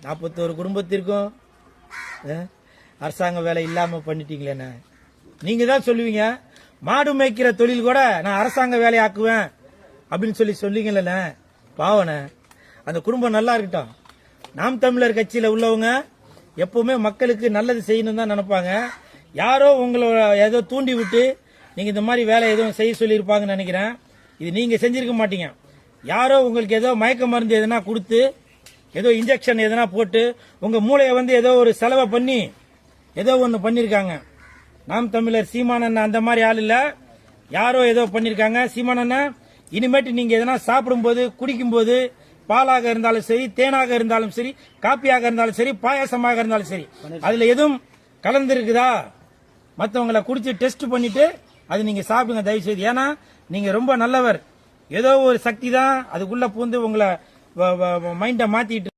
41 குடும்பத்திற்கும் அரசாங்க வேலை இல்லாம பண்ணிட்டீங்களேண்ணே. நீங்க தான் சொல்லுவீங்க, மாடு மேய்க்கிற தொழில் கூட நான் அரசாங்க வேலையை ஆக்குவேன் அப்படின்னு சொல்லிங்களேண்ணே. பாவனே, அந்த குடும்பம் நல்லா இருக்கட்டும். நாம் தமிழர் கட்சியில உள்ளவங்க எப்பவுமே மக்களுக்கு நல்லது செய்யணும் தான் நினைப்பாங்க. யாரோ உங்களை ஏதோ தூண்டி விட்டு நீங்க இந்த மாதிரி வேலை எதுவும் செய்ய சொல்லியிருப்பாங்கன்னு நினைக்கிறேன். இது நீங்க செஞ்சிருக்க மாட்டீங்க. யாரோ உங்களுக்கு ஏதோ மயக்க மருந்து எதனா கொடுத்து, ஏதோ இன்ஜெக்ஷன் எதனா போட்டு உங்க மூளையை ஏதோ ஒரு செலவை பண்ணி ஏதோ ஒன்று பண்ணிருக்காங்க. நாம் தமிழர் சீமானண்ணா அந்த மாதிரி ஆள் இல்ல, யாரோ ஏதோ பண்ணிருக்காங்க. சீமானண்ணா, இனிமேட்டு நீங்க எதனா சாப்பிடும்போது, குடிக்கும்போது, பாலாக இருந்தாலும் சரி, தேனாக இருந்தாலும் சரி, காப்பியாக இருந்தாலும் சரி, பாயாசமாக இருந்தாலும் சரி, அதுல எதுவும் கலந்துருக்குதா மற்றவங்களை குடிச்சு டெஸ்ட் பண்ணிட்டு அது நீங்க சாப்பிடுங்க தயவு செய்து. ஏன்னா நீங்க ரொம்ப நல்லவர். ஏதோ ஒரு சக்தி தான் அதுக்குள்ள பூந்து உங்களை மைண்ட மாத்திட்டு